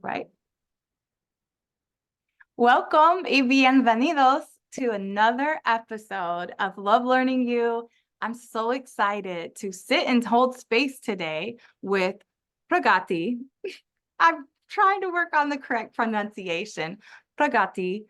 right? Welcome y bienvenidos to another episode of Love Learning You. I'm so excited to sit and hold space today with Pragati. I'm trying to work on the correct pronunciation. Pragati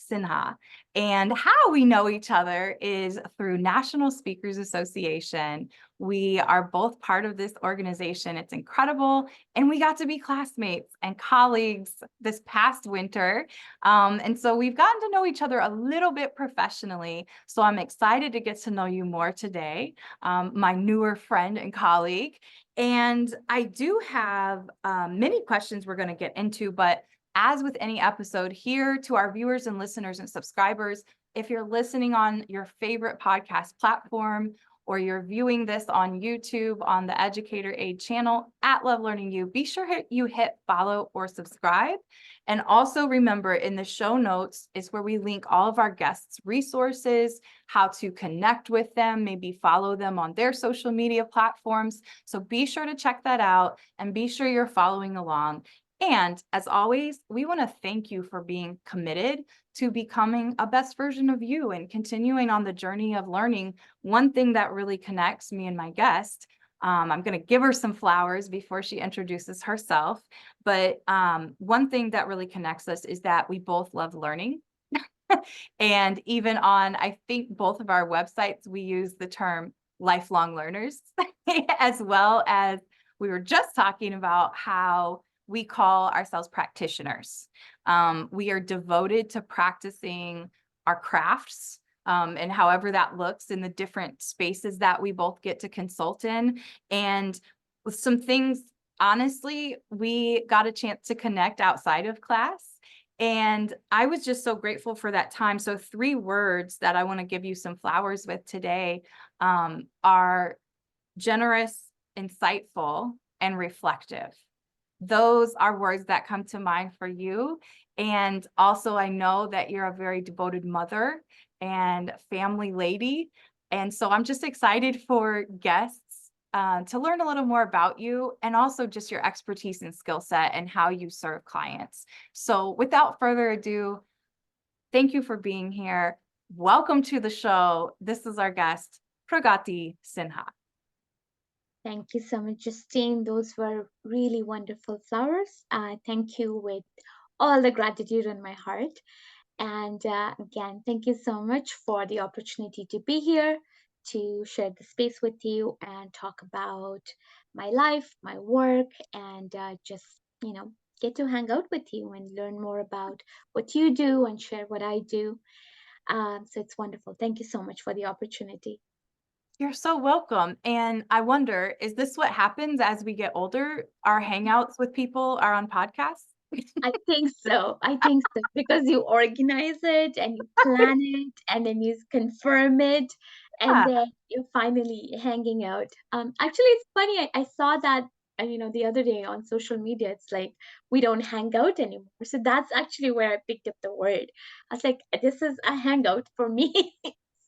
Sinha. And how we know each other is through National Speakers Association. We are both part of this organization. It's incredible. And we got to be classmates and colleagues this past winter. And so we've gotten to know each other a little bit professionally. So I'm excited to get to know you more today, my newer friend and colleague. And I do have many questions we're going to get into, but as with any episode here, to our viewers and listeners and subscribers, if you're listening on your favorite podcast platform or you're viewing this on YouTube on the Educator Aid channel at Love Learning You, be sure you hit follow or subscribe. And also remember, in the show notes is where we link all of our guests' resources, how to connect with them, maybe follow them on their social media platforms. So be sure to check that out and be sure you're following along. And as always, we want to thank you for being committed to becoming a best version of you and continuing on the journey of learning. One thing that really connects me and my guest, I'm going to give her some flowers before she introduces herself. But one thing that really connects us is that we both love learning. And even on, I think, both of our websites, we use the term lifelong learners, as well as we were just talking about how we call ourselves practitioners. We are devoted to practicing our crafts, and however that looks in the different spaces that we both get to consult in. And with some things, honestly, we got a chance to connect outside of class. And I was just so grateful for that time. So 3 words that I want to give you some flowers with today are generous, insightful, and reflective. Those are words that come to mind for you. And also, I know that you're a very devoted mother and family lady. And so I'm just excited for guests to learn a little more about you and also just your expertise and skill set and how you serve clients. So without further ado, thank you for being here. Welcome to the show. This is our guest, Pragati Sinha. Thank you so much, Justine. Those were really wonderful flowers. Thank you with all the gratitude in my heart. And again, thank you so much for the opportunity to be here, to share the space with you and talk about my life, my work, and just, get to hang out with you and learn more about what you do and share what I do. So it's wonderful. Thank you so much for the opportunity. You're so welcome. And I wonder, is this what happens as we get older? Our hangouts with people are on podcasts? I think so. I think so because you organize it and you plan it and then you confirm it and Yeah. then you're finally hanging out. Actually, it's funny. I saw that the other day on social media. It's like we don't hang out anymore. So that's actually where I picked up the word. I was like, this is a hangout for me.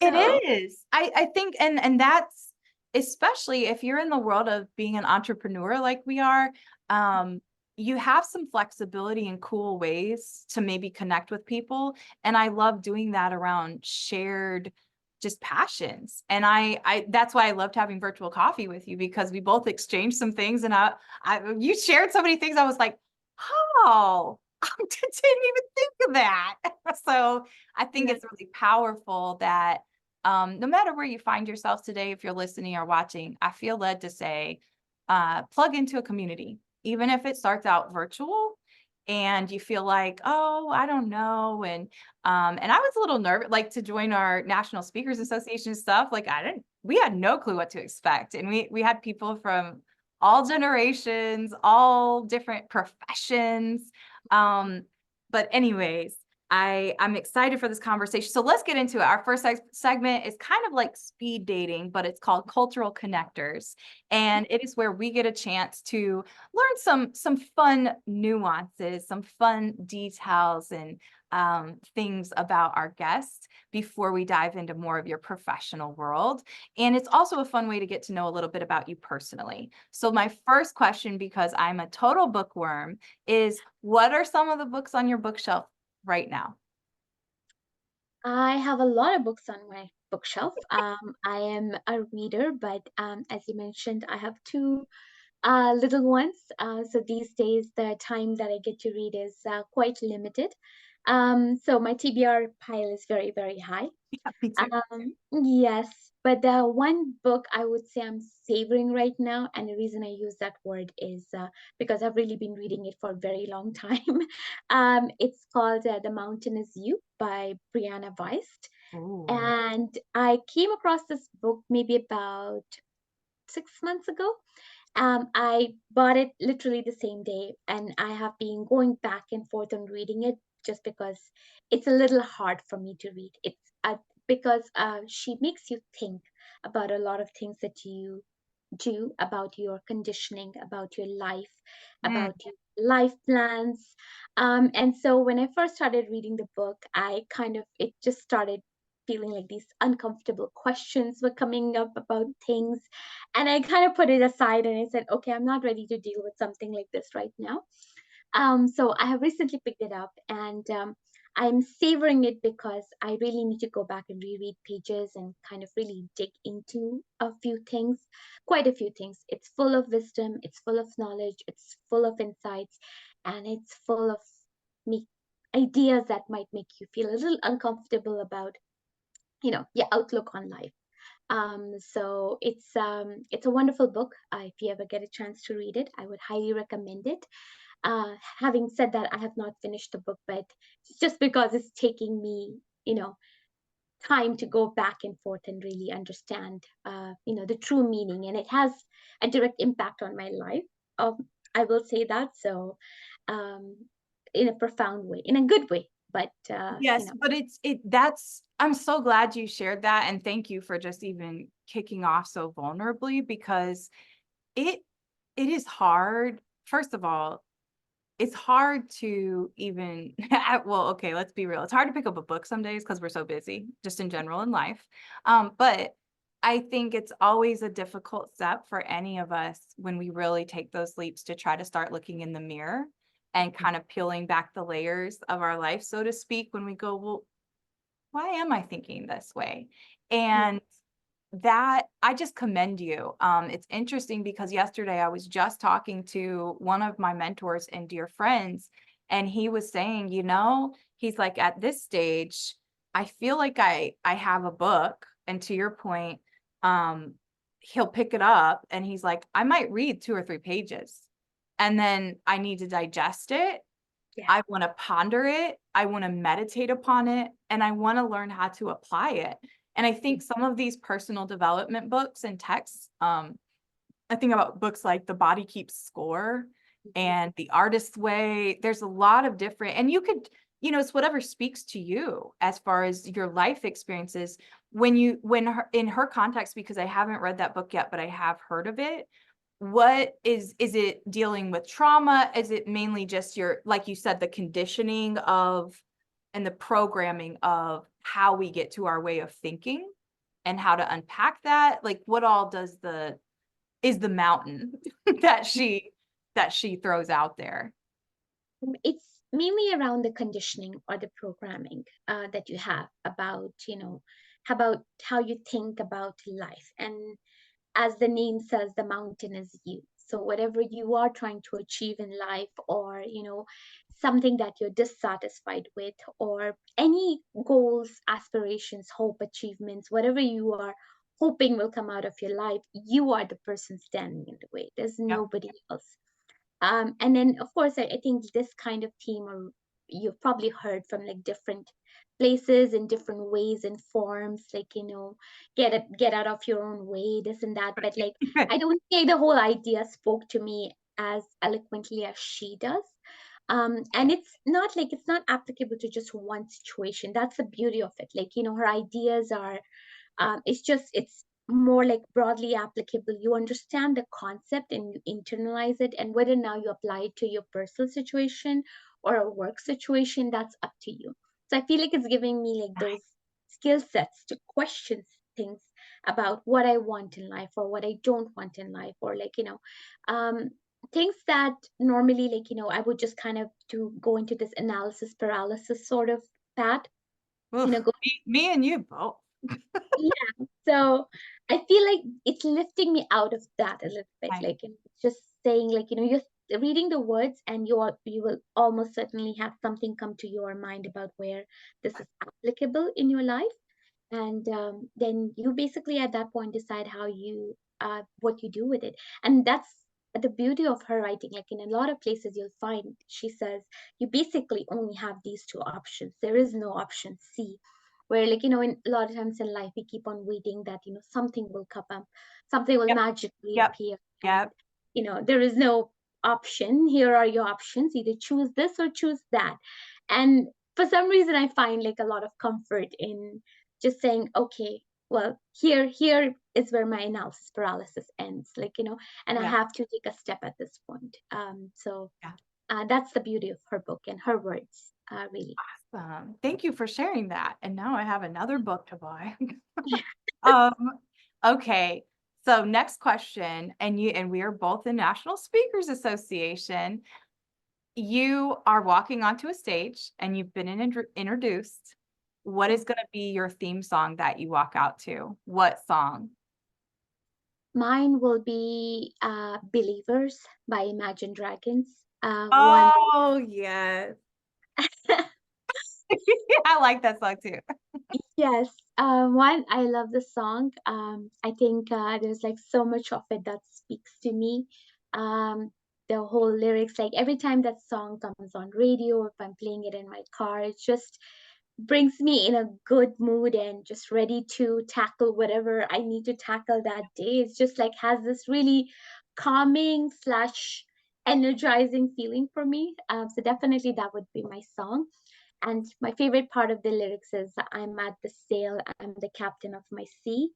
It So is. I think, and that's especially if you're in the world of being an entrepreneur like we are, you have some flexibility and cool ways to maybe connect with people. And I love doing that around shared just passions. And I that's why I loved having virtual coffee with you, because we both exchanged some things and you shared so many things. I was like, oh, I didn't even think of that. So I think yeah, it's really powerful that no matter where you find yourself today, if you're listening or watching, I feel led to say, plug into a community, even if it starts out virtual and you feel like, oh, I don't know. And I was a little nervous, like to join our National Speakers Association stuff. Like we had no clue what to expect. And we had people from all generations, all different professions. But anyways, I'm excited for this conversation. So let's get into it. Our first segment is kind of like speed dating, but it's called Cultural Connectors. And it is where we get a chance to learn some fun nuances, some fun details and things about our guests before we dive into more of your professional world. And it's also a fun way to get to know a little bit about you personally. So my first question, because I'm a total bookworm, is what are some of the books on your bookshelf right now? I have a lot of books on my bookshelf. I am a reader, but as you mentioned, I have two little ones. So these days, the time that I get to read is quite limited. So my TBR pile is very, very high. Yeah, me too. Yes, but the one book I would say I'm savoring right now, and the reason I use that word is because I've really been reading it for a very long time. It's called The Mountain Is You by Brianna Weiss. Oh, And I came across this book maybe about 6 months ago. I bought it literally the same day, and I have been going back and forth on reading it just because it's a little hard for me to read. It's because she makes you think about a lot of things that you do, about your conditioning, about your life, mm, about your life plans. And so when I first started reading the book, it just started feeling like these uncomfortable questions were coming up about things. And I kind of put it aside and I said, okay, I'm not ready to deal with something like this right now. So I have recently picked it up and I'm savoring it because I really need to go back and reread pages and kind of really dig into a few things, quite a few things. It's full of wisdom, it's full of knowledge, it's full of insights, and it's full of me ideas that might make you feel a little uncomfortable about, your outlook on life. So it's a wonderful book. If you ever get a chance to read it, I would highly recommend it. Having said that, I have not finished the book, but it's just because it's taking me, time to go back and forth and really understand, the true meaning, and it has a direct impact on my life. I will say that. So, um, in a profound way, in a good way, but yes, but that's, I'm so glad you shared that. And thank you for just even kicking off so vulnerably because it it is hard. First of all, it's hard to even well, okay, let's be real. It's hard to pick up a book some days because we're so busy, just in general in life. But I think it's always a difficult step for any of us when we really take those leaps to try to start looking in the mirror and kind of peeling back the layers of our life, so to speak, when we go, well, why am I thinking this way? yeah. And that I just commend you. It's interesting because yesterday I was just talking to one of my mentors and dear friends, and he was saying, he's like, at this stage, I feel like I have a book, and to your point, um, he'll pick it up and he's like, I might read 2 or 3 pages, and then I need to digest it. Yeah. I want to ponder it. I want to meditate upon it, and I want to learn how to apply it. And I think some of these personal development books and texts, I think about books like The Body Keeps Score Mhm. and The Artist's Way. There's a lot of different, and you could, it's whatever speaks to you as far as your life experiences. In her context, because I haven't read that book yet, but I have heard of it. What is it dealing with trauma? Is it mainly just your, like you said, the conditioning of and the programming of how we get to our way of thinking and how to unpack that? Like what all is the mountain that she throws out there? It's mainly around the conditioning or the programming that you have about how you think about life. And as the name says, the mountain is you. So whatever you are trying to achieve in life, or something that you're dissatisfied with, or any goals, aspirations, hope, achievements, whatever you are hoping will come out of your life, you are the person standing in the way. There's Yep. nobody else. And then, of course, I think this kind of theme, or you've probably heard from like different places in different ways and forms, like get out of your own way, this and that. But like, I don't think the whole idea spoke to me as eloquently as she does. And it's not applicable to just one situation. That's the beauty of it. Like, her ideas are, it's more like broadly applicable. You understand the concept and you internalize it, and whether now you apply it to your personal situation or a work situation, that's up to you. So I feel like it's giving me like those skill sets to question things about what I want in life or what I don't want in life, or like, um things that normally, like, I would just kind of to go into this analysis paralysis sort of path, Oof, go. me and you both. Yeah. So I feel like it's lifting me out of that a little bit. Right. Like, just saying, like, you're reading the words, and you will almost certainly have something come to your mind about where this is applicable in your life. And then you basically at that point decide how you what you do with it. And that's the beauty of her writing. Like, in a lot of places you'll find she says you basically only have these two options. There is no option C, where, like, in a lot of times in life we keep on waiting that something will come up, something will Yep. magically Yep. appear. And Yep. there is no option. Here are your options: either choose this or choose that. And for some reason I find like a lot of comfort in just saying, okay, well, here is where my analysis paralysis ends, like, and I Yeah. have to take a step at this point. So Yeah. that's the beauty of her book and her words, really. Thank you for sharing that. And now I have another book to buy. Um, okay. So next question, and we are both in National Speakers Association. You are walking onto a stage and you've been introduced. What is going to be your theme song that you walk out to? What song? Mine will be Believers by Imagine Dragons. One. Oh, yes. I like that song too. Yes, one, I love the song. I think there's like so much of it that speaks to me. The whole lyrics, like every time that song comes on radio, or if I'm playing it in my car, it just brings me in a good mood and just ready to tackle whatever I need to tackle that day. It's just like has this really calming slash energizing feeling for me. So definitely that would be my song. And my favorite part of the lyrics is, I'm at the sail, I'm the captain of my sea.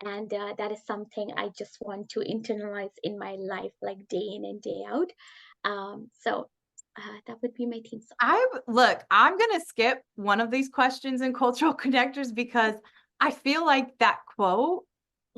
And that is something I just want to internalize in my life, like day in and day out. So that would be my theme song. I'm going to skip one of these questions in cultural connectors because I feel like that quote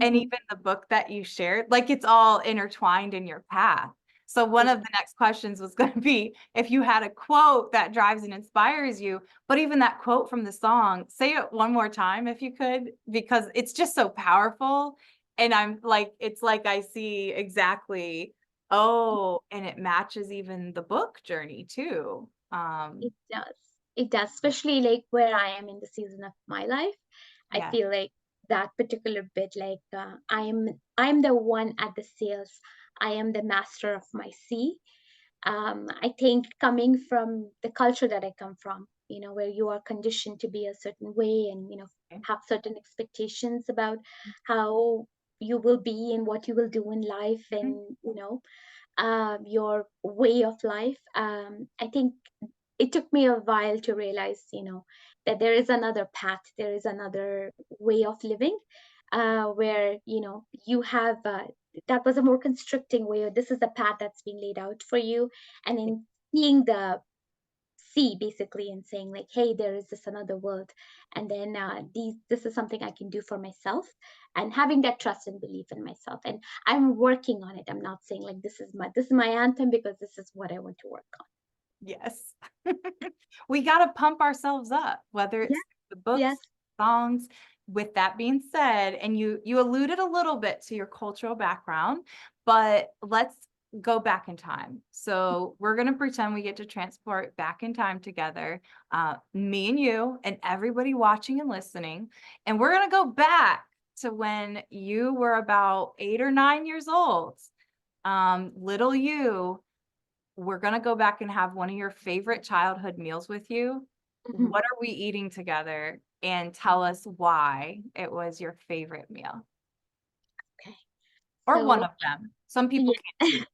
and Mhm. even the book that you shared, like it's all intertwined in your path. So one of the next questions was going to be if you had a quote that drives and inspires you, but even that quote from the song, say it one more time if you could, because it's just so powerful. And I'm like, it's like I see exactly, oh, and it matches even the book journey too. It does. It does, especially like where I am in the season of my life. I Yeah. feel like that particular bit, like I'm the one at the sails. I am the master of my sea. I think coming from the culture that I come from, where you are conditioned to be a certain way, and Okay. have certain expectations about how you will be and what you will do in life, Mhm. and your way of life. I think it took me a while to realize, that there is another path, there is another way of living, where, you have that was a more constricting way, or this is the path that's being laid out for you. And in seeing the sea basically and saying like, hey, there is this another world, and then this is something I can do for myself, and having that trust and belief in myself. And I'm working on it. I'm not saying like this is my anthem, because this is what I want to work on. Yes. We got to pump ourselves up, whether Yeah. it's the books, Yes. songs. With that being said, and you alluded a little bit to your cultural background, but let's go back in time. So we're going to pretend we get to transport back in time together, me and you and everybody watching and listening. And we're going to go back to when you were about 8 or 9 years old. Little you, we're going to go back and have one of your favorite childhood meals with you. Mhm. What are we eating together? And tell us why it was your favorite meal Okay. or one So of them. Some people yeah. can't choose.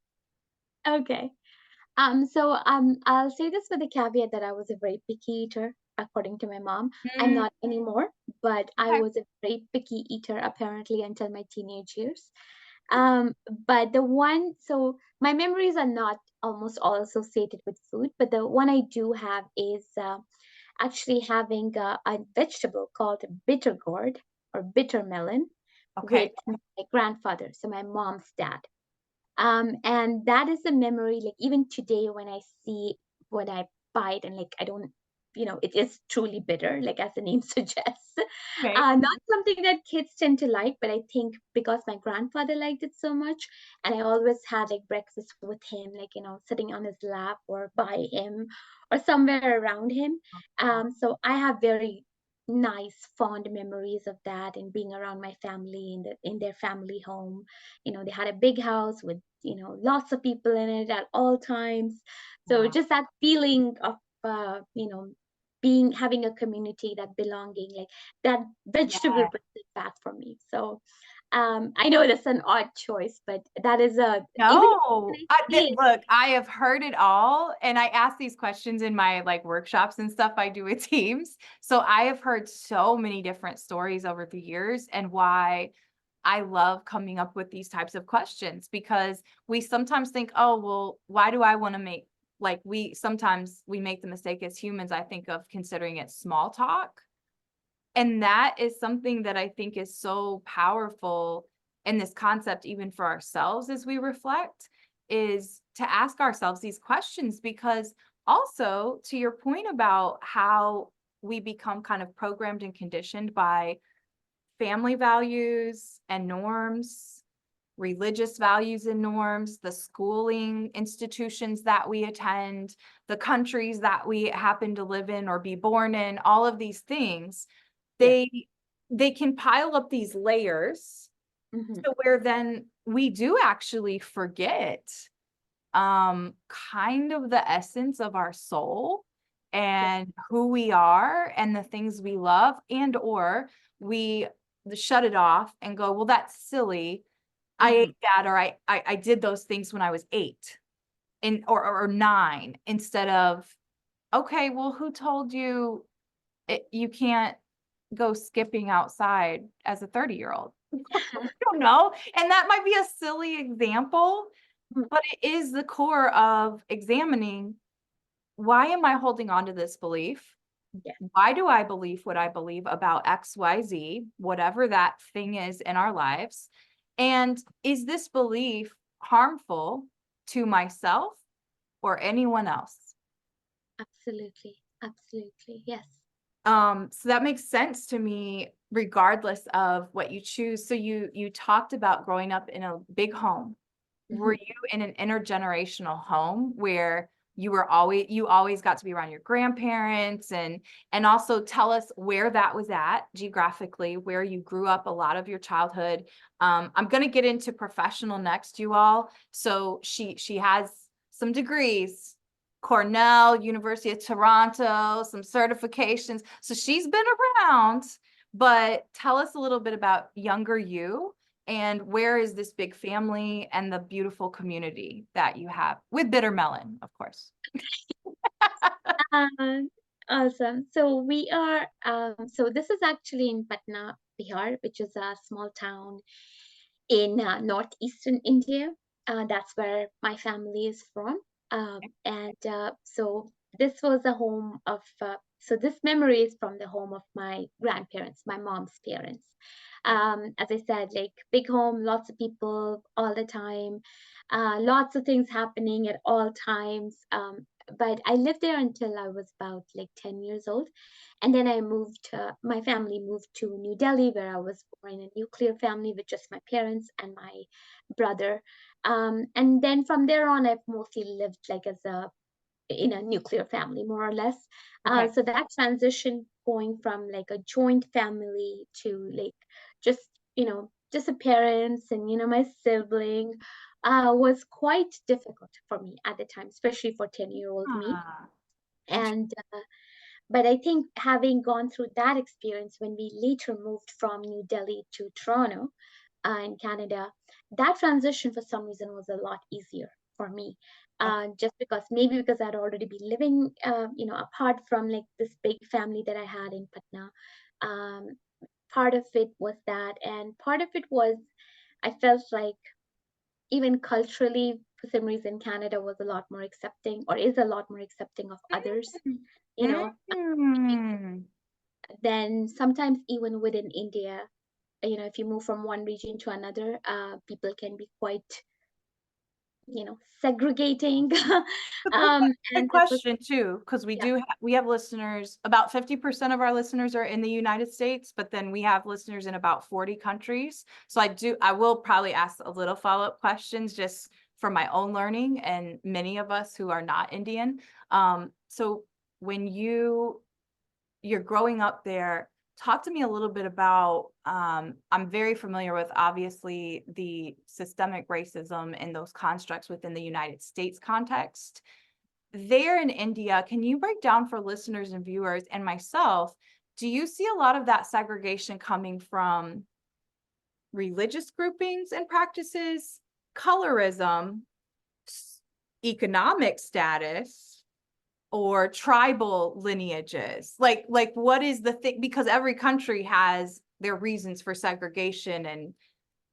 Okay. I'll say this with the caveat that I was a very picky eater, according to my mom. I'm Mm, not anymore, but I okay. was a very picky eater apparently until my teenage years. Um, but the one, so my memories are not almost all associated with food, but the one I do have is actually having a vegetable called bitter gourd or bitter melon Okay. with my grandfather, so my mom's dad. And that is a memory, like even today when I see, when I bite and like I don't, it is truly bitter, like as the name suggests. Okay. Not something that kids tend to like, but I think because my grandfather liked it so much, and I always had like breakfast with him, like, sitting on his lap or by him or somewhere around him. Uh, So I have very nice, fond memories of that and being around my family in their family home. They had a big house with lots of people in it at all times. So wow. just that feeling of being having a community, that belonging, like that vegetable Yeah. brings it back for me. So I know that's an odd choice, but that is a even when No, I see it. look, I have heard it all, and I ask these questions in my like workshops and stuff I do with teams. So I have heard so many different stories over the years, and why I love coming up with these types of questions, because we sometimes think, oh, well, why do I want to make, like, sometimes we make the mistake as humans, I think, of considering it small talk. And that is something that I think is so powerful in this concept, even for ourselves as we reflect, is to ask ourselves these questions. Because also, to your point about how we become kind of programmed and conditioned by family values and norms, religious values and norms, the schooling institutions that we attend, the countries that we happen to live in or be born in, all of these things, Yes. they can pile up these layers Hmm. to where then we do actually forget kind of the essence of our soul Yes. and who we are and the things we love, and or we shut it off and go, well, that's silly. I Hmm. ate that, or I did those things when I was 8 and or 9, instead of, okay, well, who told you you can't go skipping outside as a 30-year-old? I don't know. And that might be a silly example, but it is the core of examining, why am I holding on to this belief? Yes. Why do I believe what I believe about XYZ, whatever that thing is in our lives? And is this belief harmful to myself or anyone else? Absolutely. Absolutely. Yes. So that makes sense to me, regardless of what you choose. So you talked about growing up in a big home. Were Hmm. you in an intergenerational home where you always got to be around your grandparents, and also tell us where that was at geographically, where you grew up a lot of your childhood. I'm going to get into professional next, you all. So she has some degrees, Cornell, University of Toronto, some certifications. So she's been around, but tell us a little bit about younger you, and where is this big family and the beautiful community that you have with Bitter Melon, of course. Uh, awesome. So this is actually in Patna, Bihar, which is a small town in northeastern India. That's where my family is from. And so this was a home of, so this memory is from the home of my grandparents, my mom's parents. Okay. As I said, like big home, lots of people all the time, lots of things happening at all times. But I lived there until I was about like 10 years old. And then my family moved to New Delhi, where I was born in a nuclear family with just my parents and my brother. And then from there on, I've mostly lived like in a nuclear family, more or less. Okay. So that transition going from like a joint family to like just, just a parents and, my sibling, was quite difficult for me at the time, especially for 10-year-old me. Ah, interesting. And but I think having gone through that experience when we later moved from New Delhi to Toronto in Canada, that transition for some reason was a lot easier for me. just because maybe because I'd already been living, apart from like this big family that I had in Patna. Um, Part of it was that, and part of it was I felt like even culturally, for some reason, Canada was a lot more accepting, or is a lot more accepting of others, you know, Mm. than sometimes even within India. If you move from one region to another, people can be quite, segregating. The quick And that was, question too, because yeah, we have listeners, about 50% of our listeners are in the United States, but then we have listeners in about 40 countries. So I will probably ask a little follow-up questions just for my own learning and many of us who are not Indian. So when you're growing up there, talk to me a little bit about, I'm very familiar with obviously the systemic racism and those constructs within the United States context. There in India, can you break down for listeners and viewers and myself, do you see a lot of that segregation coming from religious groupings and practices, colorism, economic status, or tribal lineages? Like what is the thing? Because every country has their reasons for segregation, and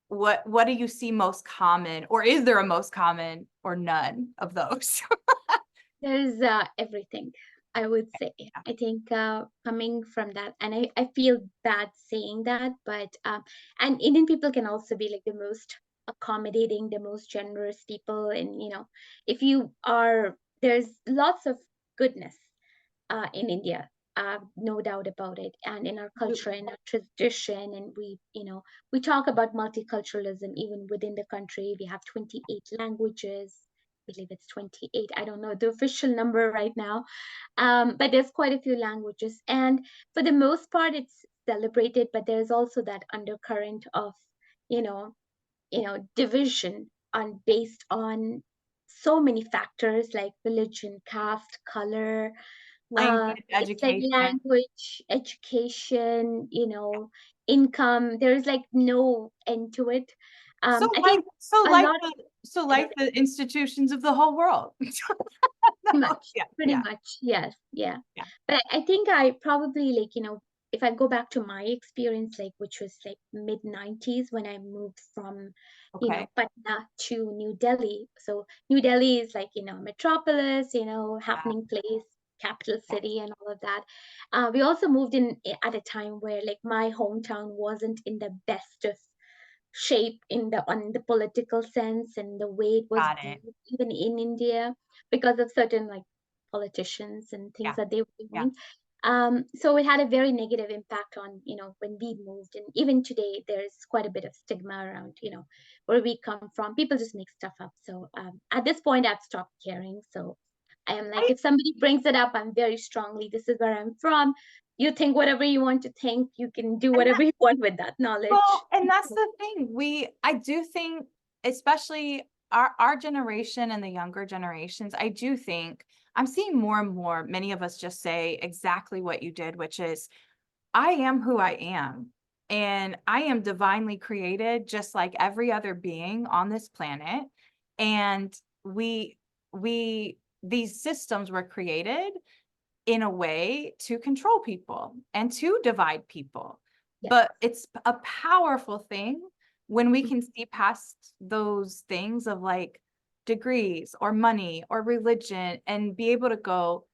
what do you see most common, or is there a most common, or none of those? there's everything, I would say. I think coming from that, and I feel bad saying that, but and Indian people can also be like the most accommodating, the most generous people. And if you are, there's lots of goodness in India, no doubt about it, and in our culture, in our tradition. And we talk about multiculturalism even within the country. We have 28 languages. I believe it's 28. I don't know the official number right now, but there's quite a few languages, and for the most part, it's celebrated. But there's also that undercurrent of, you know, division on based on so many factors like religion, caste, color, Language, it's like education. language, education, income. There's like no end to it. I think a lot So of like the institutions of the whole world. pretty No, much, yeah, pretty yeah, much, yes, yeah. yeah. But I think I probably like, if I go back to my experience, like which was like mid 90s when I moved from, Okay. Patna to New Delhi. So New Delhi is like, metropolis, Yeah, happening place, capital yeah. city and all of that. We also moved in at a time where like my hometown wasn't in the best of shape in the on the political sense and the way it was Got it. viewed even in India because of certain like politicians and things Yeah, that they were yeah. doing. So it had a very negative impact on, when we moved. And even today, there's quite a bit of stigma around, where we come from. People just make stuff up. So at this point, I've stopped caring. So I am like, I if somebody brings it up, I'm very strongly, this is where I'm from. You think whatever you want to think, you can do and whatever you want with that knowledge. Well, and that's the thing. I do think, especially our generation and the younger generations, I do think I'm seeing more and more, many of us just say exactly what you did, which is, I am who I am. And I am divinely created just like every other being on this planet. And we these systems were created in a way to control people and to divide people. Yes. But it's a powerful thing when we can see past those things of like degrees or money or religion and be able to go,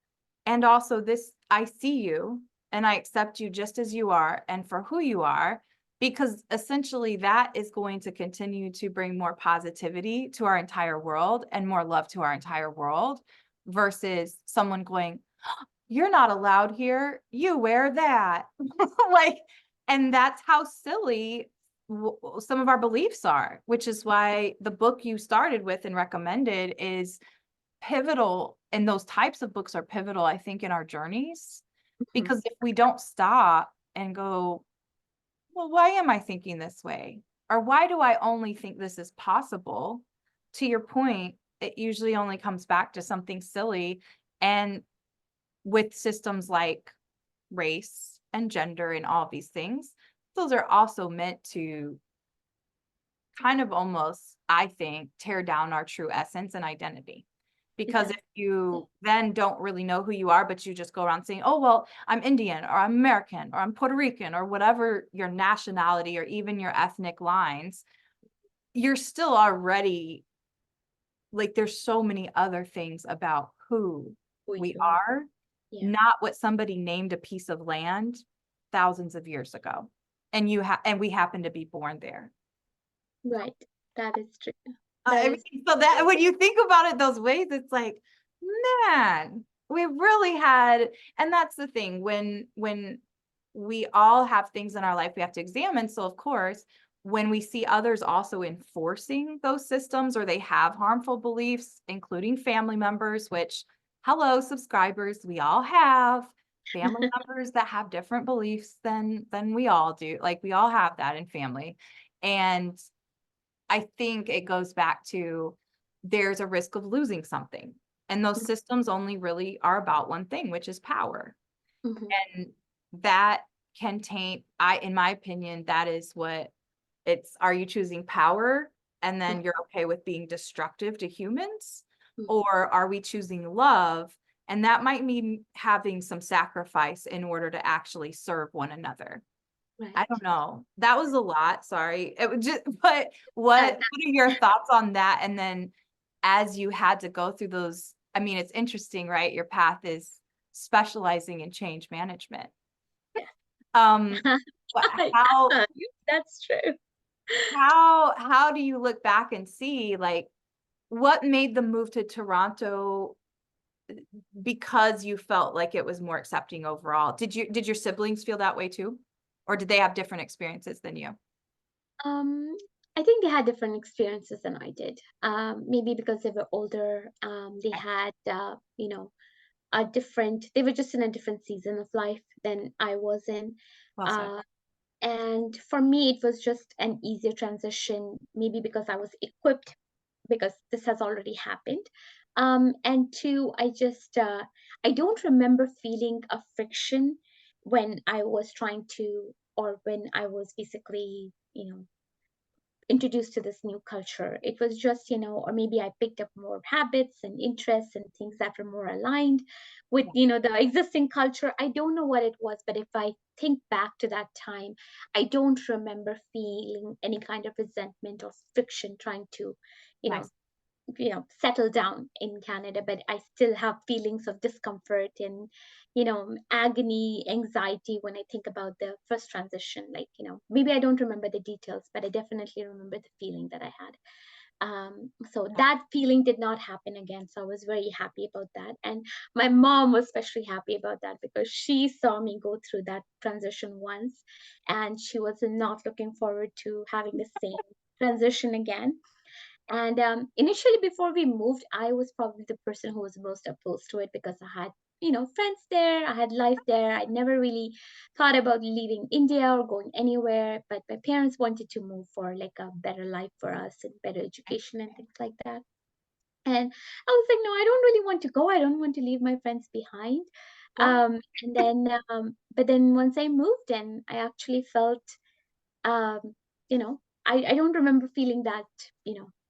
and also this, I see you and I accept you just as you are and for who you are, because essentially that is going to continue to bring more positivity to our entire world and more love to our entire world versus someone going, you're not allowed here, you wear that. Like, and that's how silly some of our beliefs are, which is why the book you started with and recommended is pivotal. And those types of books are pivotal, I think, in our journeys, Mhm. because if we don't stop and go, well, why am I thinking this way? Or why do I only think this is possible? To your point, it usually only comes back to something silly. And with systems like race and gender and all these things, those are also meant to kind of almost, I think, tear down our true essence and identity. Because Yes. if you then don't really know who you are, but you just go around saying, oh, well, I'm Indian or I'm American or I'm Puerto Rican or whatever your nationality or even your ethnic lines, you're still already like, there's so many other things about who Who we you are. are, Yeah. not what somebody named a piece of land thousands of years ago. And we happen to be born there. Right. That is true. That I is mean, so that when you think about it those ways, it's like, man, we really had, and that's the thing, when we all have things in our life we have to examine. So of course, when we see others also enforcing those systems or they have harmful beliefs, including family members, which, hello, subscribers, we all have family members that have different beliefs than we all do. Like we all have that in family. And I think it goes back to there's a risk of losing something. And those systems only really are about one thing, which is power. Mhm. And that can taint, in my opinion, that is what it's, are you choosing power and then you're okay with being destructive to humans? Mhm. Or are we choosing love? And that might mean having some sacrifice in order to actually serve one another. I Right. don't know. That was a lot. Sorry. It was just, but That, what are your thoughts on that? And then as you had to go through those, I mean, it's interesting, right? Your path is specializing in change management. yeah. Um, but how Yeah, that's true. how do you look back and see like what made the move to Toronto because you felt like it was more accepting overall? Did your siblings feel that way too? Or did they have different experiences than you? Um, I think they had different experiences than I did. Maybe because they were older, they Okay. had, a different, they were just in a different season of life than I was in. Well said. Uh, and for me, it was just an easier transition, maybe because I was equipped, because this has already happened. And two, I don't remember feeling a friction when I was trying to, or when I was basically, introduced to this new culture. It was just, or maybe I picked up more habits and interests and things that were more aligned with, Yeah. the existing culture. I don't know what it was, but if I think back to that time, I don't remember feeling any kind of resentment or friction trying to, you know, Nice. settle down in Canada, but I still have feelings of discomfort and, agony, anxiety when I think about the first transition. Like, maybe I don't remember the details, but I definitely remember the feeling that I had. So that feeling did not happen again. So I was very happy about that. And my mom was especially happy about that because she saw me go through that transition once and she was not looking forward to having the same transition again. And initially, before we moved, I was probably the person who was most opposed to it because I had, friends there, I had life there. I never really thought about leaving India or going anywhere. But my parents wanted to move for like a better life for us and better education and things like that. And I was like, no, I don't really want to go. I don't want to leave my friends behind. Well, And then, but then once I moved in, I actually felt um, I don't remember feeling that,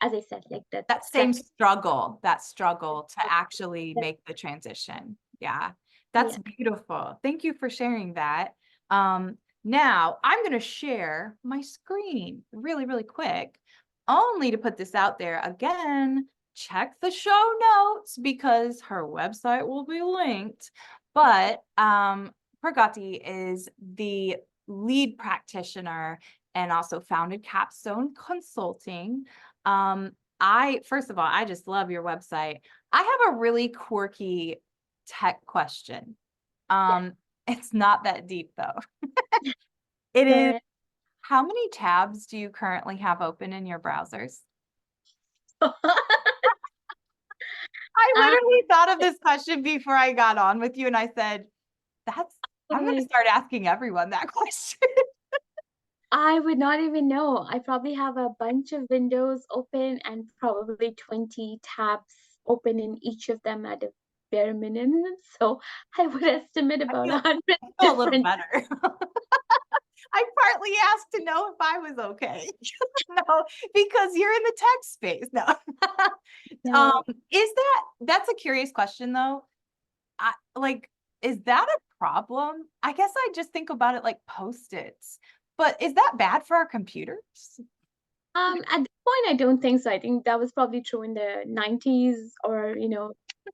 as I said, like that same that struggle, that struggle to actually that make the transition. Yeah, that's yeah, beautiful. Thank you for sharing that. Now I'm going to share my screen really, really quick, only to put this out there again. Check the show notes because her website will be linked. But Pragati is the lead practitioner and also founded Capstone Consulting. Um, first of all, I just love your website. I have a really quirky tech question. yeah. It's not that deep though. It Go is, ahead. how many tabs do you currently have open in your browsers? I uh, literally thought of this question before I got on with you and I said, I'm going to like, start asking everyone that question. I would not even know. I probably have a bunch of windows open and probably 20 tabs open in each of them at a bare minimum. So I would estimate I about feel, 100 I feel a little different. better. I partly asked to know if I was okay. No, because you're in the tech space. No. No. That's a curious question though. Like, is that a problem? I guess I just think about it like Post-its, but is that bad for our computers? At this point, I don't think so. I think that was probably true in the 90s or,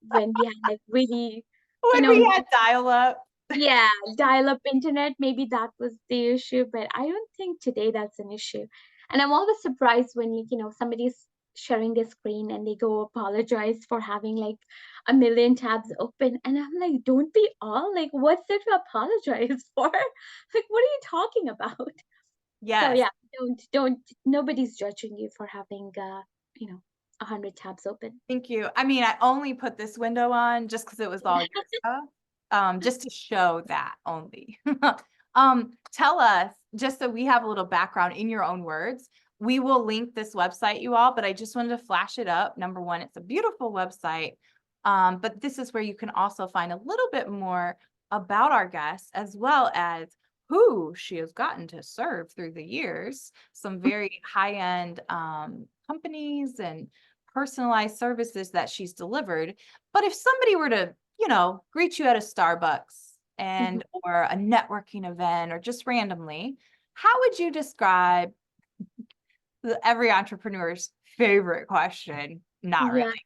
when we had like really, you When know, we had dial-up. yeah, dial-up internet, maybe that was the issue, but I don't think today that's an issue. And I'm always surprised when somebody's sharing their screen and they go apologize for having like a million tabs open. And I'm like, don't we all? Like, what's there to apologize for? Like, what are you talking about? So Yes. yeah, don't nobody's judging you for having 100 tabs open. Thank you. I mean, I only put this window on just because it was all your stuff, just to show that only. Tell us, just so we have a little background in your own words, we will link this website, you all, but I just wanted to flash it up. Number one, it's a beautiful website, but this is where you can also find a little bit more about our guest, as well as who she has gotten to serve through the years, some very high-end companies and personalized services that she's delivered. But if somebody were to, greet you at a Starbucks Mhm. or a networking event or just randomly, how would you describe every entrepreneur's favorite question? Not Yeah. really.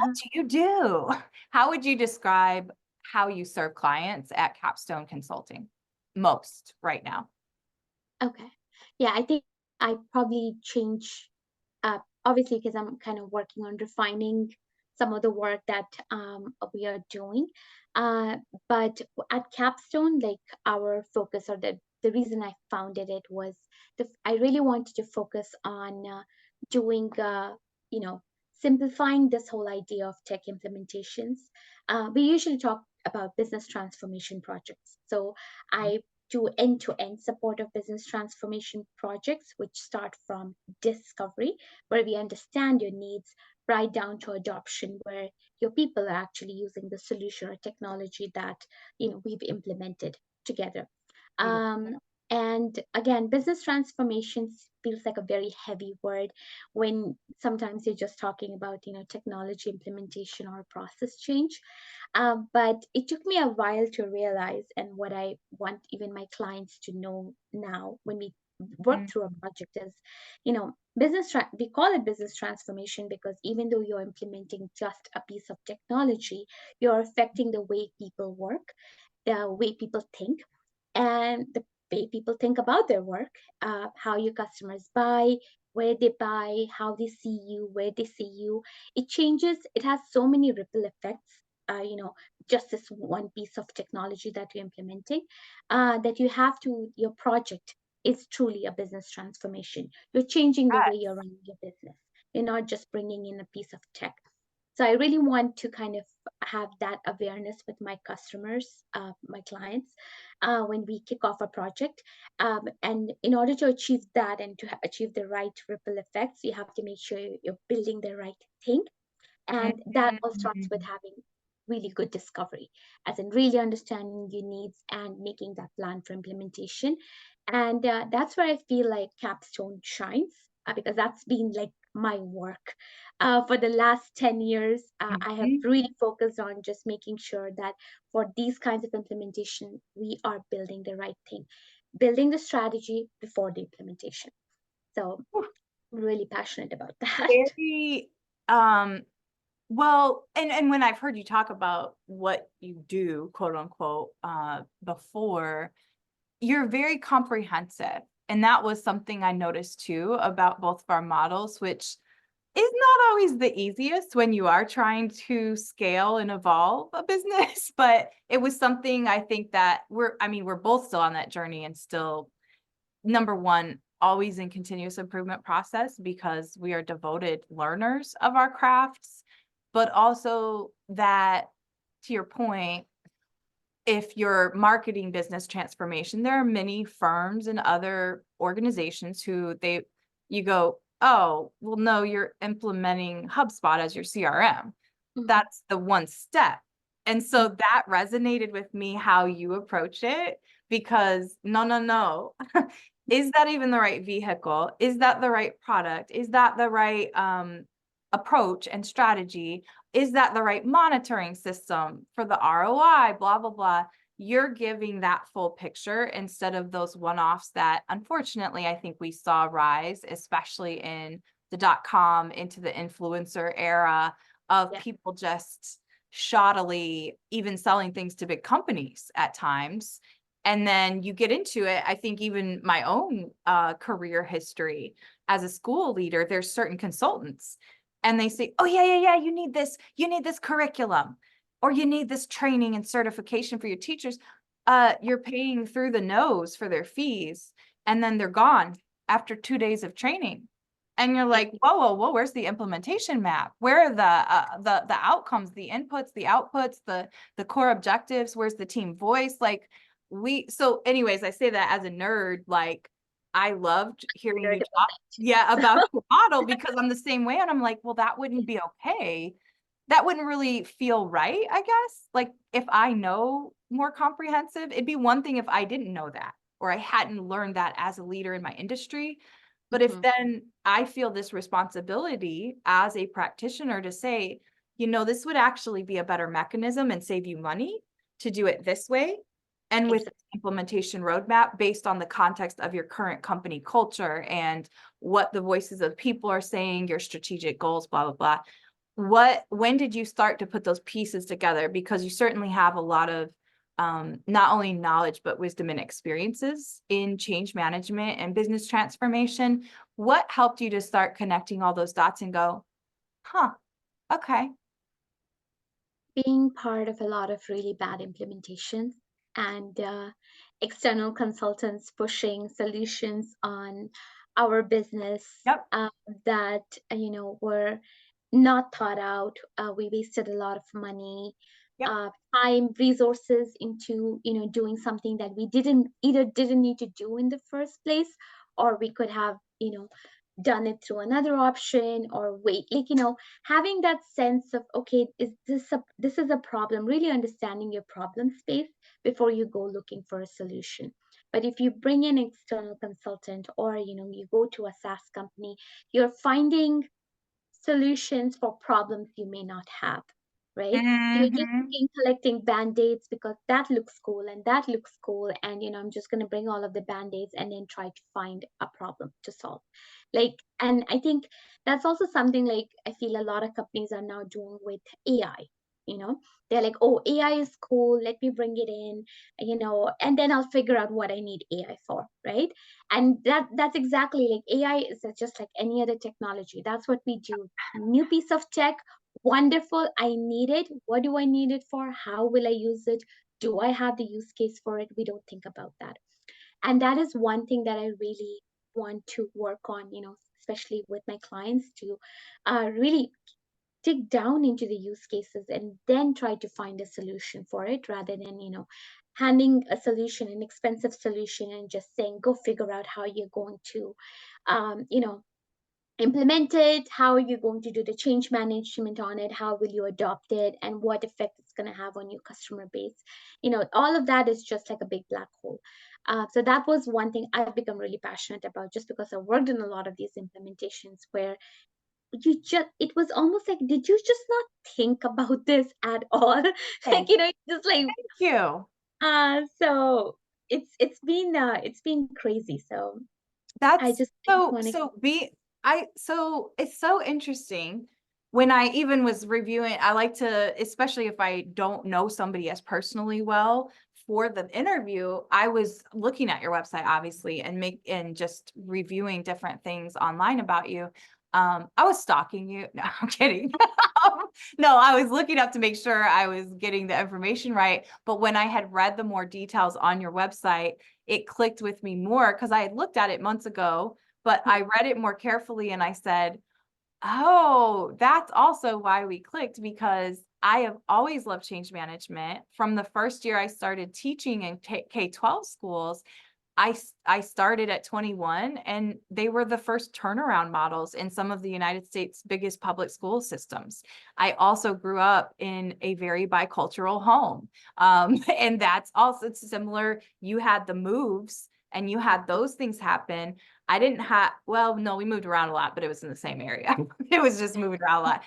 What do you do? How would you describe how you serve clients at Capstone Consulting most right now? Okay. Yeah, I think I probably change obviously because I'm kind of working on refining some of the work that we are doing. Uh, but at Capstone, like our focus or the reason I founded it was I really wanted to focus on doing, you know, simplifying this whole idea of tech implementations. We usually talk about business transformation projects. So I do end-to-end support of business transformation projects, which start from discovery, where we understand your needs, right down to adoption, where your people are actually using the solution or technology that we've implemented together. Beautiful. Um, and again, business transformations feels like a very heavy word when sometimes you're just talking about technology implementation or process change. But it took me a while to realize, and what I want even my clients to know now when we work Mhm. through a project is, we call it business transformation because even though you're implementing just a piece of technology, you're affecting the way people work, the way people think, and the way people think about their work, how your customers buy, where they buy, how they see you, where they see you. It changes, it has so many ripple effects. Just this one piece of technology that you're implementing, that your project is truly a business transformation. You're changing the way Yes. you're running your business. You're not just bringing in a piece of tech. So I really want to kind of have that awareness with my customers, my clients, when we kick off a project. And in order to achieve that and to achieve the right ripple effects, you have to make sure you're building the right thing. And that all starts with Mhm. having really good discovery, as in really understanding your needs and making that plan for implementation. And that's where I feel like Capstone shines, because that's been like my work. For the last 10 years, I have Mhm. really focused on just making sure that for these kinds of implementation, we are building the right thing, building the strategy before the implementation. So I'm really passionate about that. Very, um, well, and when I've heard you talk about what you do, quote unquote, before, you're very comprehensive. And that was something I noticed too about both of our models, which is not always the easiest when you are trying to scale and evolve a business. But it was something I think that we're both still on that journey and still, number one, always in continuous improvement process because we are devoted learners of our crafts, but also that, to your point, if you're marketing business transformation, there are many firms and other organizations you go, oh, well, no, you're implementing HubSpot as your CRM. Mhm. That's the one step. And so that resonated with me how you approach it because no. Is that even the right vehicle? Is that the right product? Is that the right approach and strategy? Is that the right monitoring system for the ROI? Blah, blah, blah. You're giving that full picture instead of those one-offs that unfortunately I think we saw rise, especially in the .com into the influencer era of Yeah. people just shoddily even selling things to big companies at times. And then you get into it. I think even my own career history as a school leader, there's certain consultants and they say, oh yeah, you need this curriculum, or you need this training and certification for your teachers. You're paying through the nose for their fees, and then they're gone after 2 days of training. And you're like, whoa, where's the implementation map? Where are the outcomes, the inputs, the outputs, the core objectives? Where's the team voice? Like so anyways, I say that as a nerd, like I loved hearing you talk, about your model, because I'm the same way. And I'm like, well, that wouldn't be okay. That wouldn't really feel right, I guess. Like if I know more comprehensive, it'd be one thing if I didn't know that, or I hadn't learned that as a leader in my industry. But if Mhm. then I feel this responsibility as a practitioner to say, this would actually be a better mechanism and save you money to do it this way, and with Exactly. implementation roadmap based on the context of your current company culture and what the voices of people are saying, your strategic goals, blah, blah, blah. When did you start to put those pieces together? Because you certainly have a lot of not only knowledge, but wisdom and experiences in change management and business transformation. What helped you to start connecting all those dots and go, huh, okay. Being part of a lot of really bad implementations and external consultants pushing solutions on our business Yep, that were not thought out. We wasted a lot of money, yep. time, resources into doing something that we didn't need to do in the first place, or we could have done it through another option, or wait, having that sense of, okay, this is a problem, really understanding your problem space before you go looking for a solution. But if you bring in external consultant, or you go to a SaaS company, you're finding solutions for problems you may not have, right? So you're just Mm-hmm. collecting band-aids because that looks cool and that looks cool, and I'm just going to bring all of the band-aids and then try to find a problem to solve. Like, and I think that's also something, like, I feel a lot of companies are now doing with AI. They're like, oh, AI is cool, let me bring it in, and then I'll figure out what I need AI for, right? And that's exactly, like, AI is just like any other technology. That's what we do. New piece of tech, wonderful, I need it. What do I need it for? How will I use it? Do I have the use case for it? We don't think about that. And that is one thing that I really want to work on, especially with my clients, to really dig down into the use cases and then try to find a solution for it, rather than handing a solution, an expensive solution, and just saying, go figure out how you're going to um, you know implement it, how are you going to do the change management on it, how will you adopt it, and what effect it's going to have on your customer base. All of that is just like a big black hole. So that was one thing I've become really passionate about, just because I worked in a lot of these implementations where it was almost like, did you just not think about this at all? Okay, It's just like, thank you. so it's been crazy. So I That's just so want to. so be I so it's so interesting. When I even was reviewing, I like to, especially if I don't know somebody as personally well for the interview, I was looking at your website obviously and just reviewing different things online about you. I was stalking you. No, I'm kidding. No, I was looking up to make sure I was getting the information right. But when I had read the more details on your website, it clicked with me more because I had looked at it months ago, but I read it more carefully and I said, oh, that's also why we clicked, because I have always loved change management. From the first year I started teaching in K-12 schools, I started at 21 and they were the first turnaround models in some of the United States' biggest public school systems. I also grew up in a very bicultural home. And that's also similar. You had the moves and you had those things happen. I didn't have, well, no, we moved around a lot, but it was in the same area. It was just moving around a lot.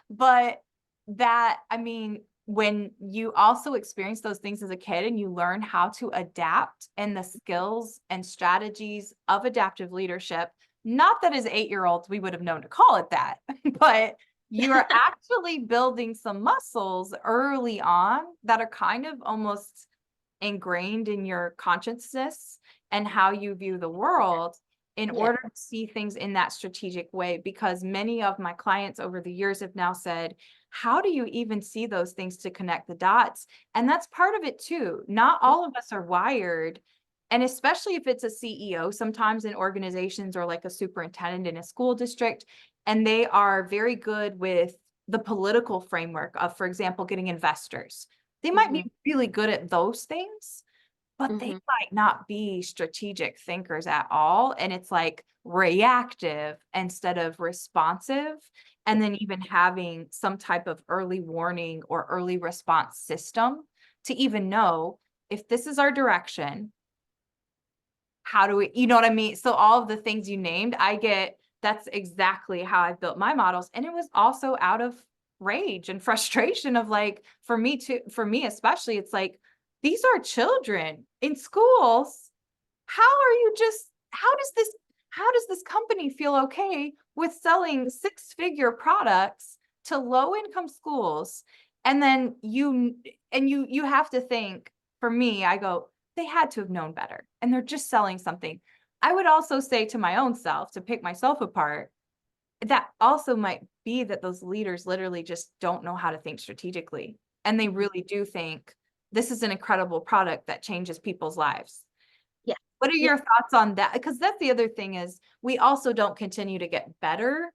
But that, I mean, when you also experience those things as a kid and you learn how to adapt and the skills and strategies of adaptive leadership, not that as 8-year-olds we would have known to call it that, but you are actually building some muscles early on that are kind of almost ingrained in your consciousness and how you view the world in order to see things in that strategic way. Because many of my clients over the years have now said, how do you even see those things to connect the dots? And that's part of it too. Not all of us are wired. And especially if it's a CEO, sometimes in organizations or like a superintendent in a school district, and they are very good with the political framework of, for example, getting investors. They might be really good at those things, but they might not be strategic thinkers at all. And it's like reactive instead of responsive. And then even having some type of early warning or early response system to even know if this is our direction, how do we, you know what I mean? So all of the things you named, that's exactly how I built my models. And it was also out of rage and frustration of like, for me especially, it's like, these are children in schools. How does this company feel okay with selling 6-figure products to low income schools? And then you have to think, for me, I go, they had to have known better and they're just selling something. I would also say to my own self, to pick myself apart, that also might be that those leaders literally just don't know how to think strategically. And they really do think this is an incredible product that changes people's lives. Yeah. What are your thoughts on that? Because that's the other thing is we also don't continue to get better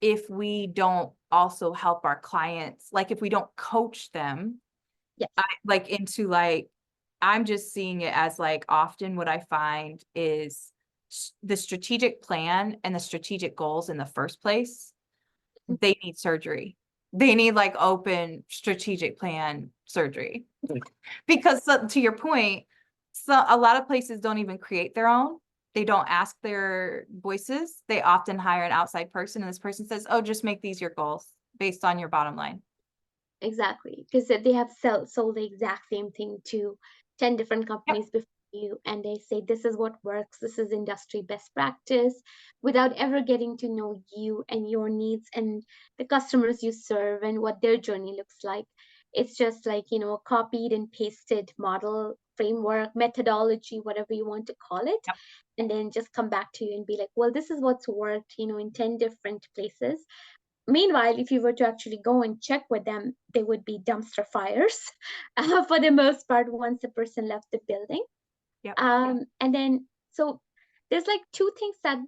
if we don't also help our clients. Like if we don't coach them, Yes. I'm just seeing it as like often what I find is the strategic plan and the strategic goals in the first place, they need surgery. They need like open strategic plan surgery. Because to your point, so a lot of places don't even create their own. They don't ask their voices. They often hire an outside person and this person says, oh, just make these your goals based on your bottom line. Exactly, because they have sold the exact same thing to 10 different companies before you, and they say this is what works, this is industry best practice, without ever getting to know you and your needs and the customers you serve and what their journey looks like. It's just like, a copied and pasted model, framework, methodology, whatever you want to call it, and then just come back to you and be like, well, this is what's worked, in 10 different places. Meanwhile, if you were to actually go and check with them, they would be dumpster fires for the most part once the person left the building. Yep. And then, so there's like two things that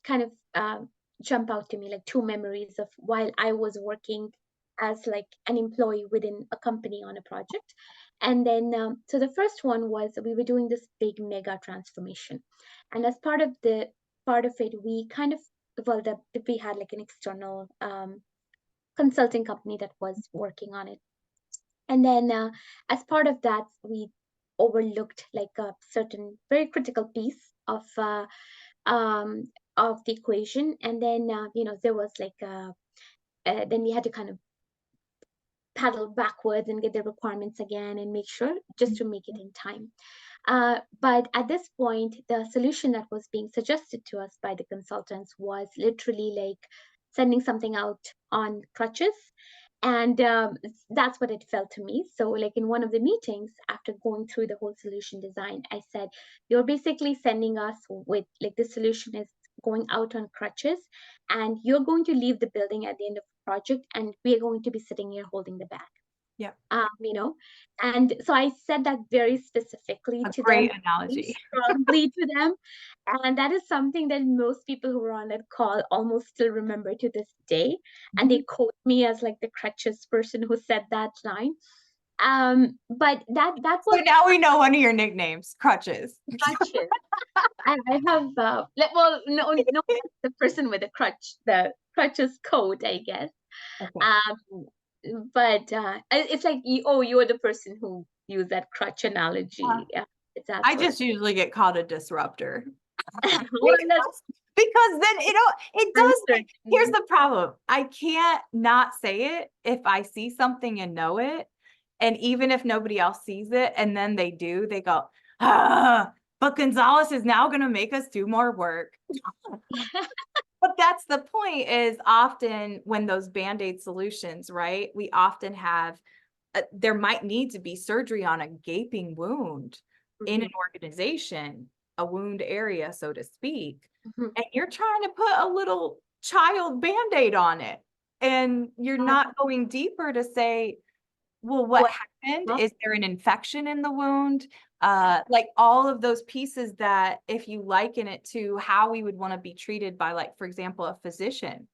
kind of jump out to me, like two memories of while I was working as like an employee within a company on a project. And then, so the first one was we were doing this big mega transformation. And as part of it, we kind of, well, we had like an external consulting company that was working on it. And then as part of that, we overlooked like a certain very critical piece um, of the equation. And then, there was like, then we had to kind of paddle backwards and get the requirements again and make sure just to make it in time. But at this point, the solution that was being suggested to us by the consultants was literally like sending something out on crutches. And that's what it felt to me. So, like in one of the meetings, after going through the whole solution design, I said, you're basically sending us with like the solution is going out on crutches, and you're going to leave the building at the end of the project, and we're going to be sitting here holding the bag. Yeah. And so I said that very specifically to them, Great analogy. strongly to them. And that is something that most people who were on that call almost still remember to this day. And they quote me as like the crutches person who said that line. But that So was now we know one of your nicknames, crutches. crutches. I have well, no, that's the person with the the crutches coat, I guess. Okay. Um, but it's like you're the person who used that crutch analogy. Yeah, I that's what. just usually get called a disruptor. Well, that's Because then it I'm does here's certain. the problem. I can't not say it if I see something and know it. And even if nobody else sees it and then they do, they go, but Gonzalez is now going to make us do more work. But that's the point is often when those Band-Aid solutions, right? We often have, there might need to be surgery on a gaping wound in an Mhm, organization, a wound area, so to speak. mhm. And you're trying to put a little child Band-Aid on it. And you're Uh, not going deeper to say, well, what what? happened? Huh? Is there an infection in the wound? Like all of those pieces that if you liken it to how we would want to be treated by, like, for example, a physician,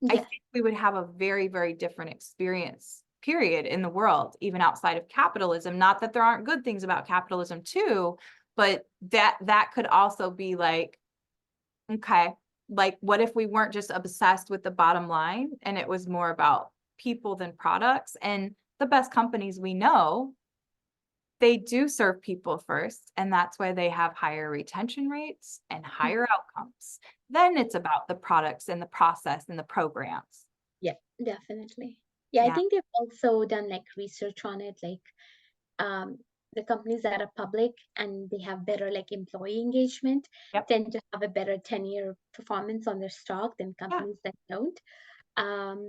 I Yes. think we would have a very, very different experience, period, in the world, even outside of capitalism. Not that there aren't good things about capitalism too, but that could also be like, okay, like what if we weren't just obsessed with the bottom line and it was more about people than products? And the best companies we know, they do serve people first, and that's why they have higher retention rates and higher outcomes. Then it's about the products and the process and the programs. Yeah, definitely. Yeah, I Yeah. think they've also done like research on it, like um, the companies that are public and they have better like employee engagement Yep. tend to have a better 10-year performance on their stock than Yeah. companies that don't.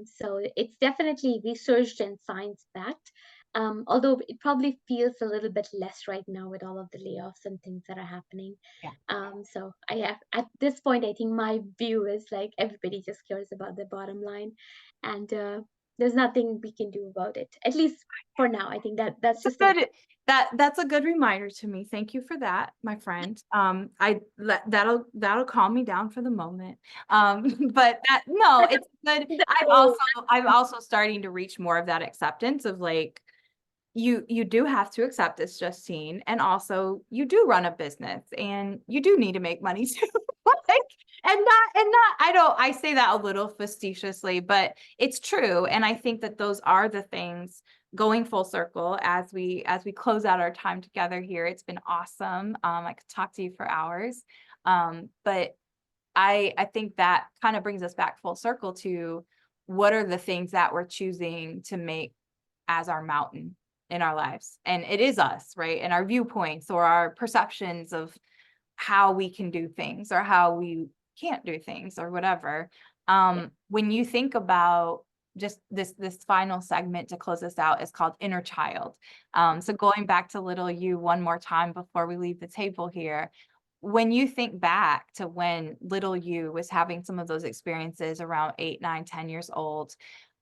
So it's definitely researched and science backed. Although it probably feels a little bit less right now with all of the layoffs and things that are happening. Yeah. So I have, at this point, I think my view is like everybody just cares about the bottom line, and there's nothing we can do about it. At least for now, I think that's That's just a like good that's a good reminder to me. Thank you for that, my friend. That'll calm me down for the moment. But that no, that's it's good. the I'm goal. also I'm also starting to reach more of that acceptance of like you do have to accept this, Justine, and also you do run a business and you do need to make money too. Like, and not I say that a little facetiously, but it's true. And I think that those are the things going full circle as we close out our time together here. It's been awesome. I could talk to you for hours. But I think that kind of brings us back full circle to what are the things that we're choosing to make as our mountain in our lives. And it is us, right? And our viewpoints or our perceptions of how we can do things or how we can't do things or whatever. Yeah. When you think about just this final segment to close this out is called inner child. So going back to little you one more time before we leave the table here, when you think back to when little you was having some of those experiences around 8, 9, 10 years old,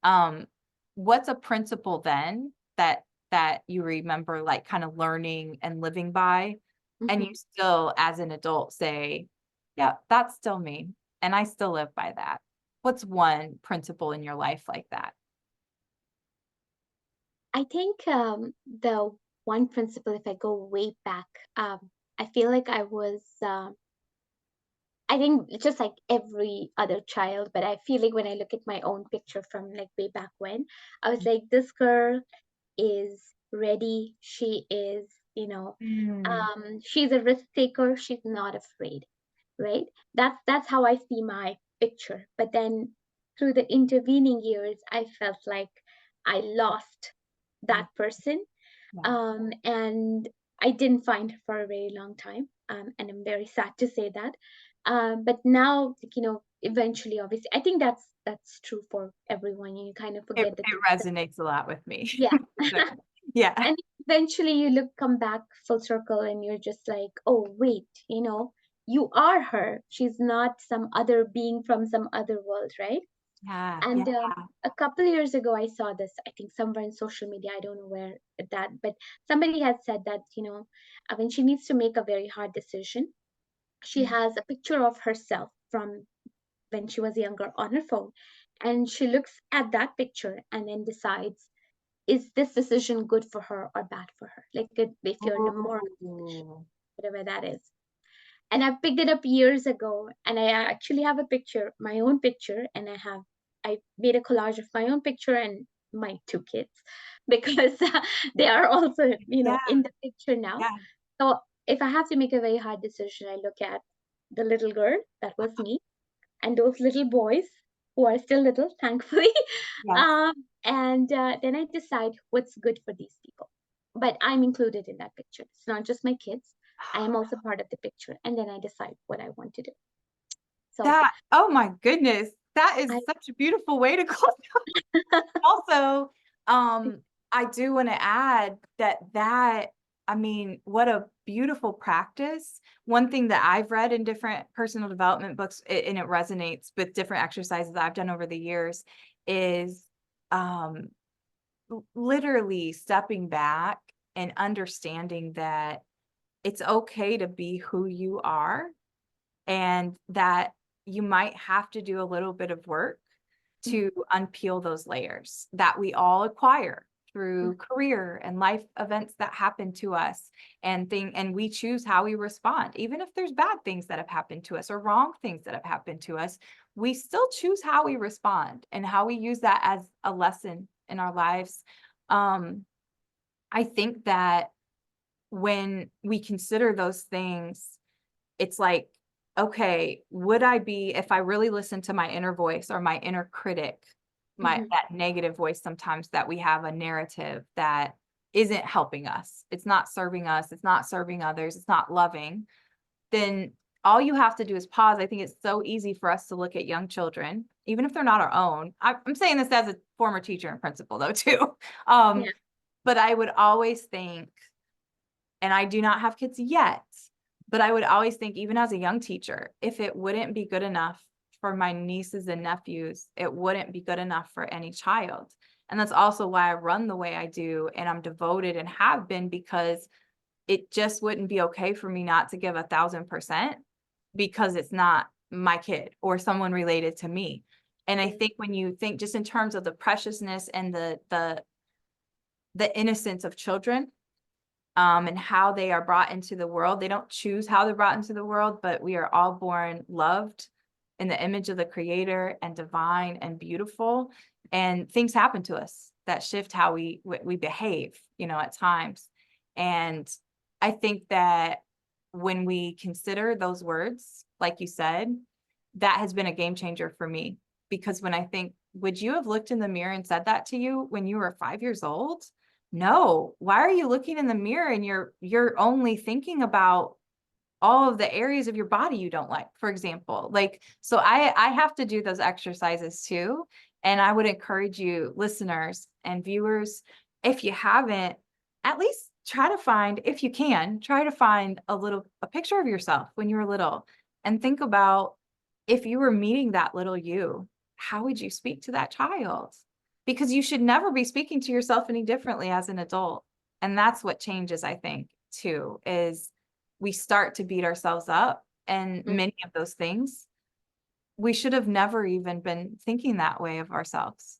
um, what's a principle then that you remember like kind of learning and living by, and you Mhm. still as an adult say, yeah, that's still me and I still live by that? What's one principle in your life like that? I think the one principle, if I go way back, I feel like I was. I think it's just like every other child, but I feel like when I look at my own picture from like way back when, I was like, this girl is ready. She is, Mm, she's a risk taker. She's not afraid, right? That's how I see my picture. But then through the intervening years, I felt like I lost mm, that person, yeah. and I didn't find her for a very long time, and I'm very sad to say that. But now, like, eventually, obviously, I think that's true for everyone. You kind of It forget the it things that, resonates a lot with me. yeah. Yeah. And eventually, you come back full circle, and you're just like, oh wait, you are her. She's not some other being from some other world, right? Yeah, yeah. And a couple years ago, I saw this, I think somewhere in social media, I don't know where that, but somebody had said that, when she needs to make a very hard decision, she Mm, has a picture of herself from when she was younger on her phone. And she looks at that picture and then decides, is this decision good for her or bad for her? Like if you're in a more, Ooh. whatever that is. And I picked it up years ago, and I actually have a picture, my own picture, and I made a collage of my own picture and my two kids because they are also, Yeah, in the picture now. yeah, So if I have to make a very hard decision, I look at the little girl, that was me, and those little boys who are still little, thankfully. yes. And then I decide what's good for these people. But I'm included in that picture. It's not just my kids. I am also part of the picture. And then I decide what I want to do. So That, oh my goodness, that is I, such a beautiful way to close. Also, I do want to add that I mean, what a beautiful practice. One thing that I've read in different personal development books, and it resonates with different exercises I've done over the years, is um, literally stepping back and understanding that it's okay to be who you are, and that you might have to do a little bit of work Mhm, to unpeel those layers that we all acquire mhm, through career and life events that happen to us, and we choose how we respond. Even if there's bad things that have happened to us or wrong things that have happened to us, we still choose how we respond and how we use that as a lesson in our lives. um I think that when we consider those things, it's like, okay, would I be, if I really listen to my inner voice or my inner critic, mhm, that negative voice sometimes, that we have a narrative that isn't helping us, it's not serving us, it's not serving others, it's not loving, then all you have to do is pause. I think it's so easy for us to look at young children, even if they're not our own. I'm saying this as a former teacher and principal though too. Um, yeah, but I would always think, and I do not have kids yet, but I would always think, even as a young teacher, if it wouldn't be good enough for my nieces and nephews, it wouldn't be good enough for any child. And that's also why I run the way I do, and I'm devoted and have been, because it just wouldn't be okay for me not to give 1,000% because it's not my kid or someone related to me. And I yeah, think when you think just in terms of the preciousness and the innocence of children, and how they are brought into the world. They don't choose how they're brought into the world, but we are all born loved in the image of the Creator and divine and beautiful. And things happen to us that shift how we behave, at times. And I think that when we consider those words, like you said, that has been a game changer for me. Because when I think, would you have looked in the mirror and said that to you when you were 5 years old? No. Why are you looking in the mirror and you're only thinking about all of the areas of your body you don't like, for example? Like, so I have to do those exercises too. And I would encourage you, listeners and viewers, if you haven't, at least try to find, if you can, try to find a picture of yourself when you were little, and think about, if you were meeting that little you, how would you speak to that child? Because you should never be speaking to yourself any differently as an adult. And that's what changes, I think, too, is we start to beat ourselves up. And mhm, many of those things, we should have never even been thinking that way of ourselves.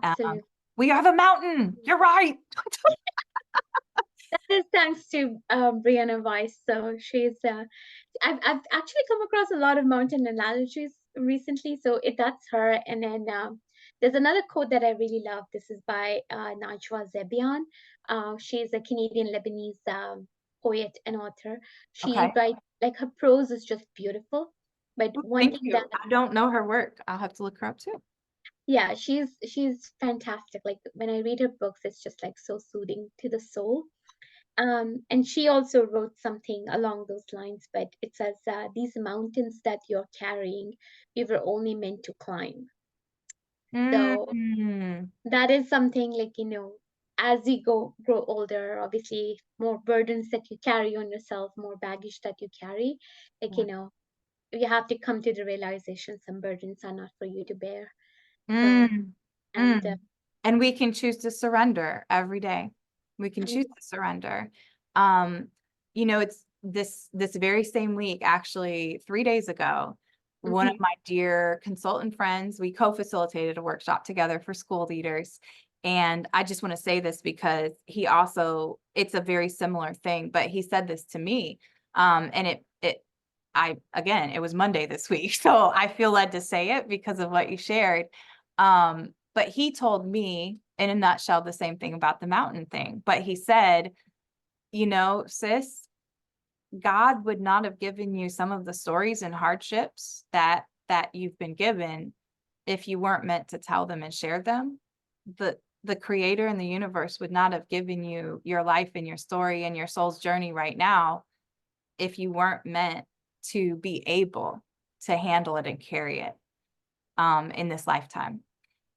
Um, absolutely. we are the mountain. You're right. That is thanks to Brianna Weiss. So I've actually come across a lot of mountain analogies recently. So that's her. And then there's another quote that I really love. This is by Najwa Zebian. She's a Canadian Lebanese poet and author. She Okay. writes, like, her prose is just beautiful. But Ooh, one thank thing that, you. I don't know her work. I'll have to look her up too. yeah, she's fantastic. Like when I read her books, it's just like so soothing to the soul. And she also wrote something along those lines, but it says, these mountains that you're carrying, we were only meant to climb. So Mm, that is something, like, as you grow older, obviously more burdens that you carry on yourself, more baggage that you carry, like, yeah. you have to come to the realization some burdens are not for you to bear. So, Mm, and mm. And we can choose to surrender every day. We can and choose to surrender. Um, it's this very same week, actually, 3 days ago, one of mhm, my dear consultant friends, we co-facilitated a workshop together for school leaders. And I just want to say this because he also, it's a very similar thing, but he said this to me. And it was Monday this week. So I feel led to say it because of what you shared. But he told me in a nutshell, the same thing about the mountain thing. But he said, sis, God would not have given you some of the stories and hardships that you've been given if you weren't meant to tell them and share them. The creator and the universe would not have given you your life and your story and your soul's journey right now if you weren't meant to be able to handle it and carry it in this lifetime.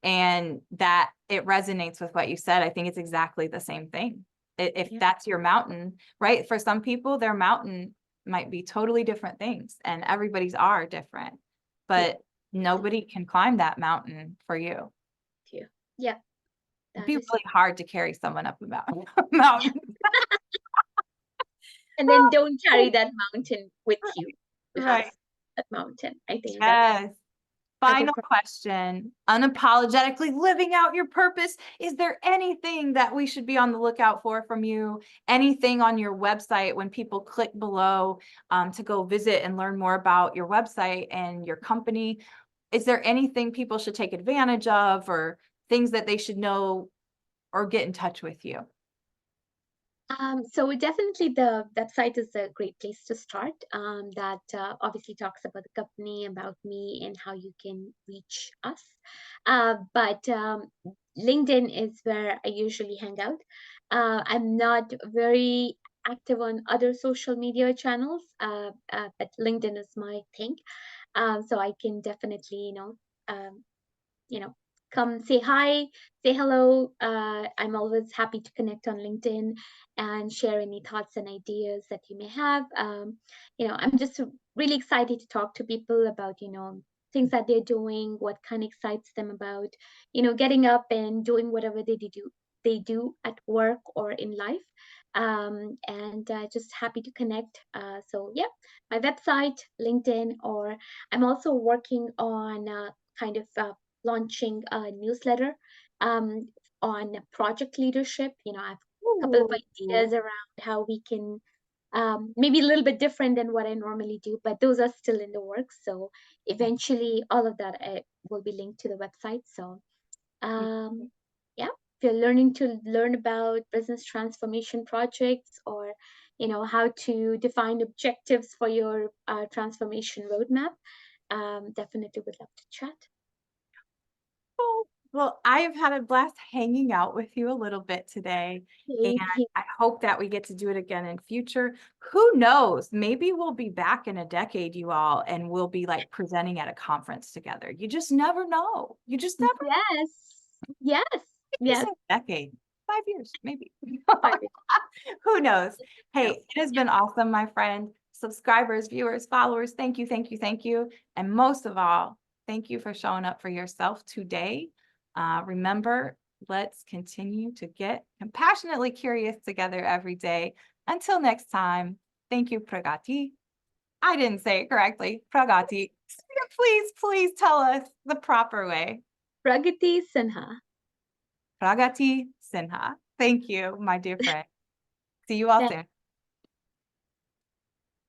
And that it resonates with what you said. I think it's exactly the same thing. If that's your mountain, right? For some people, their mountain might be totally different things, and everybody's are different, but nobody can climb that mountain for you. Yeah. It'd be really hard to carry someone up a mountain. And then don't carry that mountain with you. Right. That mountain. I think yes. Final question, unapologetically living out your purpose. Is there anything that we should be on the lookout for from you? Anything on your website when people click below to go visit and learn more about your website and your company? Is there anything people should take advantage of, or things that they should know or get in touch with you? So definitely the website is a great place to start. That obviously talks about the company, about me, and how you can reach us. But LinkedIn is where I usually hang out. I'm not very active on other social media channels, but LinkedIn is my thing. So I can definitely, um, you know, come say hi, say hello. I'm always happy to connect on LinkedIn and share any thoughts and ideas that you may have. I'm just really excited to talk to people about, things that they're doing, what kind of excites them about, getting up and doing whatever they do at work or in life. And just happy to connect. So yeah, my website, LinkedIn, or I'm also working on kind of launching a newsletter on project leadership. I have a couple of ideas around how we can maybe a little bit different than what I normally do, but those are still in the works. So eventually, all of that will be linked to the website. So yeah, if you're learning to learn about business transformation projects, or how to define objectives for your transformation roadmap, definitely would love to chat. Oh, well, I've had a blast hanging out with you a little bit today, and Thank you. I hope that we get to do it again in future. Who knows? Maybe we'll be back in a decade, you all, and we'll be like presenting at a conference together. You just never know. You just never Yes. Yes. maybe Yes. say decade, 5 years, maybe. Sorry. Who knows? No. Hey, it has been awesome, my friend. Subscribers, viewers, followers, thank you, thank you, thank you. And most of all, thank you for showing up for yourself today. Remember, let's continue to get compassionately curious together every day. Until next time, thank you, Pragati. I didn't say it correctly. Pragati. Please, please tell us the proper way. Pragati Sinha. Pragati Sinha. Thank you, my dear friend. See you all soon.